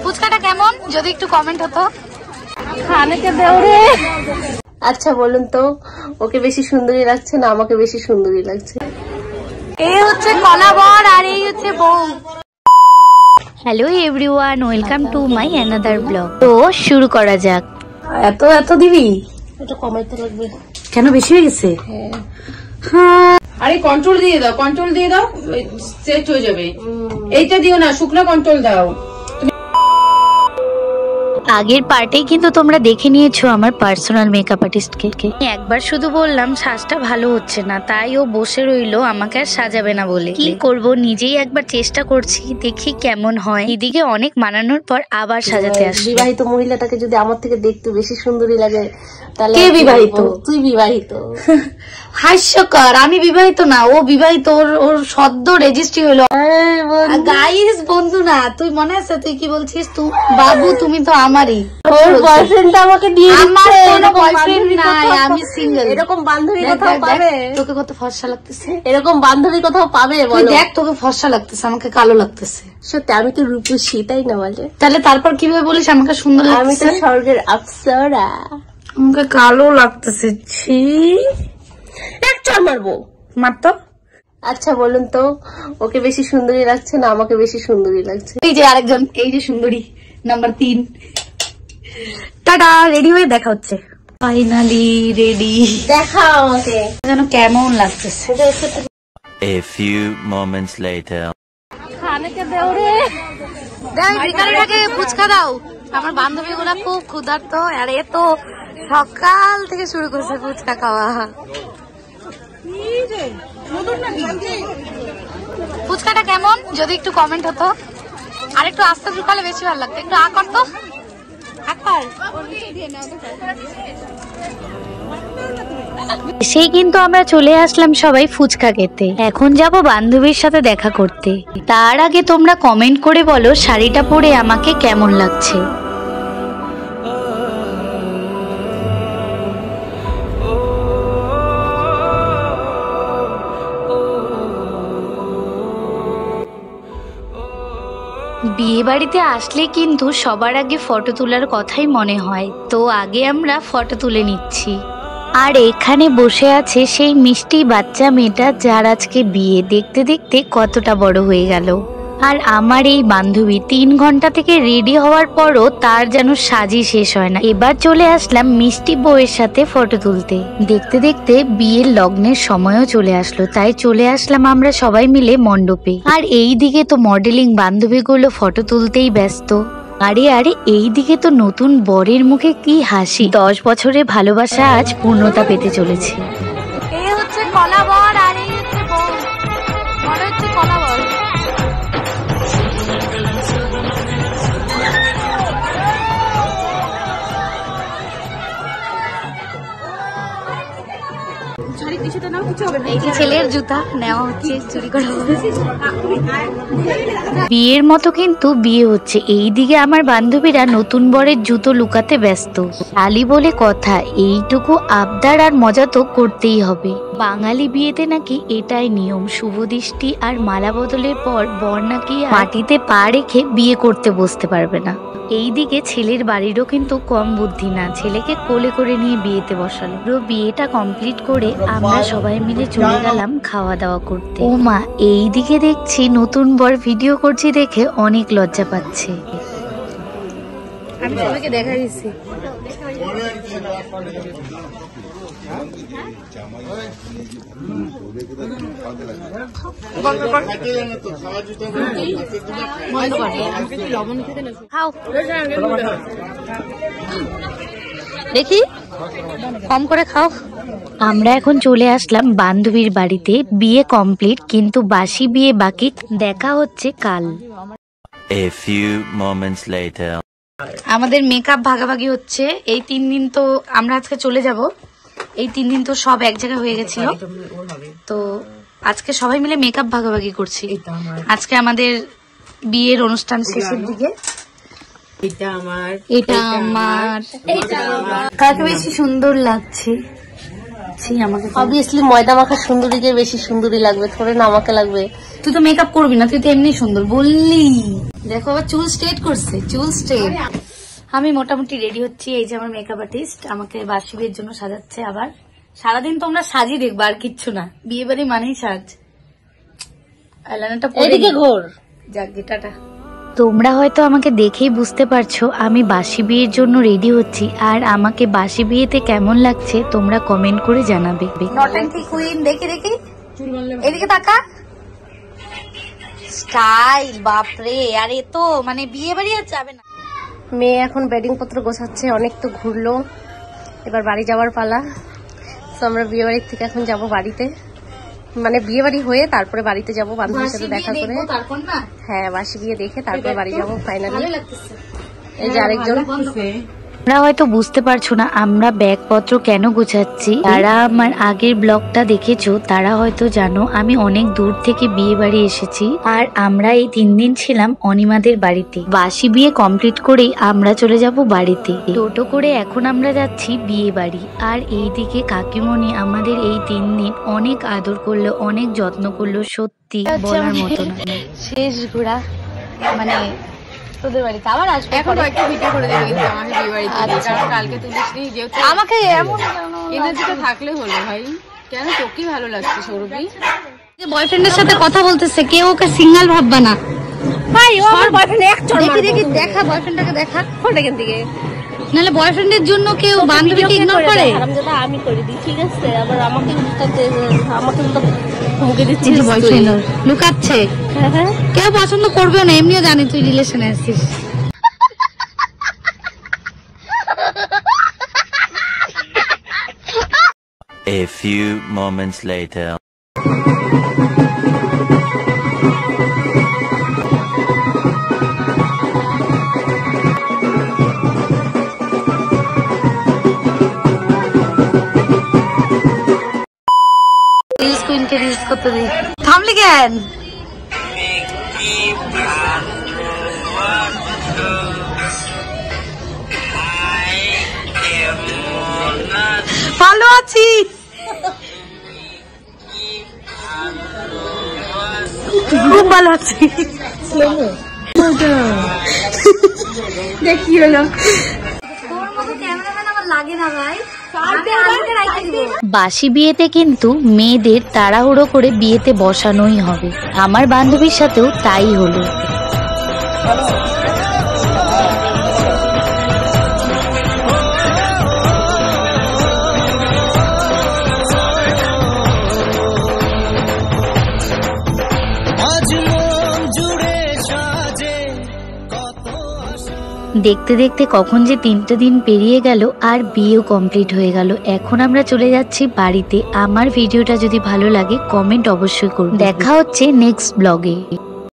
ফুচকাটা কেমন যদি একটু কমেন্ট হতো। আচ্ছা বলুন তো, ওকে বেশি সুন্দরী লাগছে না আমাকে বেশি সুন্দরী লাগছে? এই হচ্ছে কলাবর আর এই হচ্ছে বউ। Hello everyone, welcome to my another blog. তো শুরু করা যাক। এত এত দিবি? এটা কমাইতে লাগবে। কেন বেশি হয়ে গেছে? হ্যাঁ। আরে কন্ট্রোল দিয়ে দাও, কন্ট্রোল দিয়ে দাও, সেট হয়ে যাবে। এইটা দিও না, শুকনো কন্ট্রোল দাও। আগের পার্টেই কিন্তু তোমরা দেখে নিয়েছো আমার পার্সোনাল মেকআপ আর্টিস্টকে। একবার শুধু বললাম সাজটা ভালো হচ্ছে না, তাই ও বসে রইলো আমাকে আর সাজাবে না বলে। কি করব, নিজেই একবার চেষ্টা করছি, দেখি কেমন হয়। এদিকে অনেক মানানোর পর আবার সাজাতে আসি। বিবাহিত মহিলাটাকে যদি আমার থেকে দেখতে বেশি সুন্দরী লাগে তাহলে কে বিবাহিত? তুই বিবাহিত। হাস্যকর, আমি বিবাহিত না, ও বিবাহিত। ওর সদ্য রেজিস্ট্রি হলো। গাইস বন্ধু না, তুই মনে আছে তুই কি বলছিস? তুই বাবু, তুমি তো আমারই। তোর বয়ফ্রেন্ডটা আমাকে দিয়ে আমার কোনো বয়ফ্রেন্ড নাই, আমি সিঙ্গেল। এরকম বান্ধবী কোথাও পাবে? তোকে কত ফর্সা লাগতেছে। এরকম বান্ধবী কোথাও পাবে তুই বলো? দেখ, তোকে ফর্সা লাগতেছে, আমাকে কালো লাগতেছে। সত্যি আমি তো রূপসী, তাই না বলে? তাহলে তারপর কিভাবে বলিস আমাকে সুন্দর আমি লাগতেছে? তো স্বর্গের অপ্সরা। আমাকে কালো লাগতেছে। ছি, এক চড় মারবো। মারতো। আচ্ছা বলুন তো, ওকে বেশি সুন্দরী লাগছে না আমাকে বেশি সুন্দরী লাগছে? এই যে আরেকজন, এই যে সুন্দরী নাম্বার 3। টাটা, রেডি হয়ে দেখা হচ্ছে। Finally ready. দেখা আমাকে যেন কেমন লাগতেছে। A few moments later. বিকালটাকে fuchka দাও। আমার বান্ধবী গুলা খুব ক্ষুধার্ত, আর এ তো সকাল থেকে শুরু করছে ফুচকা খাওয়া। ফুচকাটা কেমন যদি একটু কমেন্ট হতো। আর একটু আস্তে ঢুকালে বেশি ভালো লাগতো। একটু আ করতো। সেই কিন্তু আমরা চলে আসলাম সবাই ফুচকা খেতে। এখন যাব বান্ধবীর সাথে দেখা করতে। তার আগে তোমরা কমেন্ট করে বলো শাড়িটা পরে আমাকে কেমন লাগছে। বিয়ে বাড়িতে আসলে কিন্তু সবার আগে ফটো তোলার কথাই মনে হয়, তো আগে আমরা ফটো তুলে নিচ্ছি। আর এখানে বসে আছে সেই মিষ্টি বাচ্চা মেয়েটা, যার আজকে বিয়ে। দেখতে দেখতে কতটা বড় হয়ে গেল। আর আমার এই বান্ধবী 3 ঘন্টা থেকে রেডি হওয়ার পরও তার যেন সাজই শেষ হয় না। এবার চলে আসলাম মিষ্টি বউয়ের সাথে ফটো তুলতে। দেখতে দেখতে বিয়ের লগ্নের সময়ও চলে আসলো, তাই চলে আসলাম আমরা সবাই মিলে মণ্ডপে। আর এই দিকে তো মডেলিং বান্ধবীগুলো ফটো তুলতেই ব্যস্ত। আরে আরে, এই দিকে তো নতুন বরের মুখে কি হাসি। 10 বছরের ভালোবাসা আজ পূর্ণতা পেতে চলেছে। এই হচ্ছে কলাবর আর এই হচ্ছে বউ। বড় হচ্ছে কলাবর। ছেলের জুতা নেওয়া হচ্ছে, চুরি করা হবে। বিয়ের মতো কিন্তু বিয়ে হচ্ছে। এইদিকে আমার বান্ধবীরা নতুন বরের জুতো লুকাতে ব্যস্ত। শালি বলে কথা, এইটুকু আবদার আর মজা তো করতেই হবে। বাঙালি বিয়েতে নাকি এটাই নিয়ম, শুভ দৃষ্টি আর মালা বদলের পর বর নাকি মাটিতে পা রেখে বিয়ে করতে বসতে পারবে না। এইদিকে ছেলের বাড়িরও কিন্তু কম বুদ্ধি না, ছেলেকে কোলে করে নিয়ে বিয়েতে বসালো। পুরো বিয়েটা কমপ্লিট করে আমরা সবাই মিলে চলে গেলাম খাওয়া দাওয়া করতে। ও মা, এইদিকে দেখছি নতুন বর ভিডিও করছি দেখে অনেক লজ্জা পাচ্ছে। আমি সবাইকে দেখা দিচ্ছি। দেখি কম করে খাও। আমরা এখন চলে আসলাম বান্ধবীর বাড়িতে। বিয়ে কমপ্লিট, কিন্তু বাসি বিয়ে বাকি। দেখা হচ্ছে কাল। A few moments later. আমাদের মেকআপ ভাগাভাগি হচ্ছে। এই 3 দিন তো আমরা আজকে চলে যাব। এই 3 দিন তো সব এক জায়গায় হয়ে গেছিল, তো আজকে সবাই মিলে মেকআপ ভাগাভাগি করছি। আজকে আমাদের বিয়ের অনুষ্ঠান শেষের দিকে। এটা আমার কাকে বেশি সুন্দর লাগছে? অবভিয়াসলি ময়দা মাখা সুন্দরীকে বেশি সুন্দরী লাগবে, থোড়ে না আমাকে লাগবে। তুই তো মেকআপ করবি না, তুই তো এমনি সুন্দর বললি। দেখো আবার চুল স্ট্রেট করছে, চুল স্ট্রেট। আমি মোটামুটি রেডি হচ্ছি। এই যে আমার মেকআপ আর্টিস্ট আমাকে বাসি বিয়ের জন্য সাজাচ্ছে। আবার সারাদিন তোমরা সাজিয়ে দেখবা, আর কিচ্ছু না, বিয়ে বাড়ি মানেই সাজ। এদিকে ঘোর। যাক টাটা। তোমরা হয়তো আমাকে দেখেই বুঝতে পারছো আমি বাসি বিয়ের জন্য রেডি হচ্ছি। আর আমাকে বাসি বিয়েতে কেমন লাগছে তোমরা কমেন্ট করে জানাবে। নটাঙ্কি কুইন দেখে দেখি, এদিকে তাকা। স্টাইল বাপরে। আর এ তো মানে বিয়ে বাড়ি আর যাবে না। মেয়ে এখন বেডিং পত্র গোছাচ্ছে, অনেক তো ঘুরলো, এবার বাড়ি যাওয়ার পালা। তো আমরা বিয়ে বাড়ির থেকে এখন যাব বাড়িতে, মানে বিয়ে বাড়ি হয়ে তারপরে বাড়িতে যাব বান্ধবীর সাথে দেখা করে। হ্যাঁ, বাসি বিয়ে দেখে তারপরে বাড়ি যাবো ফাইনালি। এই যে আরেকজন। তোমরা হয়তো বুঝতে পারছো না আমরা ব্যাগপত্র কেন গোছাচ্ছি। যারা আমার আগের ব্লগটা দেখেছো তারা হয়তো জানো আমি অনেক দূর থেকে বিয়ে বাড়ি এসেছি। আর আমরা এই 3 দিন ছিলাম অনিমাদের বাড়িতে। বাসি বিয়ে কমপ্লিট করেই আমরা চলে যাব বাড়িতে। টোটো করে এখন আমরা যাচ্ছি বিয়ে বাড়ি। আর এইদিকে কাকিমণি আমাদের এই 3 দিন অনেক আদর করলো, অনেক যত্ন করলো, সত্যি বলার মতো না। শেষ ঘোরা মানে তোদের বাড়িতে আবার আসবে। এখন একটা ভিডিও করে দেবে কিন্তু আমাকে বিয়ে বাড়িতে, কারণ কালকে তুলিসনি, যেহেতু আমাকে এমন এনার্জিটা থাকলে হলো ভাই। কেন তোকে ভালো লাগছে সৌরভী? বয়ফ্রেন্ডের সাথে কথা বলতেছে, কেউ ওকে সিঙ্গেল ভাববা না ভাই। ও আমার বয়ফ্রেন্ড, এক চড় দেখি দেখি দেখা বয়ফ্রেন্ডটাকে দেখা। ফোন এখান থেকে। নাহলে বয়ফ্রেন্ডের জন্য কেউ বান্ধবীকে ইগনোর করে। হারামজাদা আমি করে দিই, ঠিক আছে? আবার আমাকে তো মুখে দিচ্ছিস বয়ফ্রেন্ড লুকাচ্ছে। কেউ পছন্দ করবেও না, এমনিও জানি তুই রিলেশনে আছিস। A few moments later. Reels কুইনকে রিলস করতে দিই। থামলি কেন? ভালো আছি। খুব ভালো আছি। দেখি হলো বাসি বিয়েতে কিন্তু মেয়েদের তাড়াহুড়ো করে বিয়েতে বসানোই হবে। আমার বান্ধবীর সাথেও তাই হলো। দেখতে দেখতে কখন যে 3টে দিন পেরিয়ে গেল আর বিয়েও কমপ্লিট হয়ে গেল। এখন আমরা চলে যাচ্ছি বাড়িতে। আমার ভিডিওটা যদি ভালো লাগে কমেন্ট অবশ্যই করুন। দেখা হচ্ছে নেক্সট ব্লগে।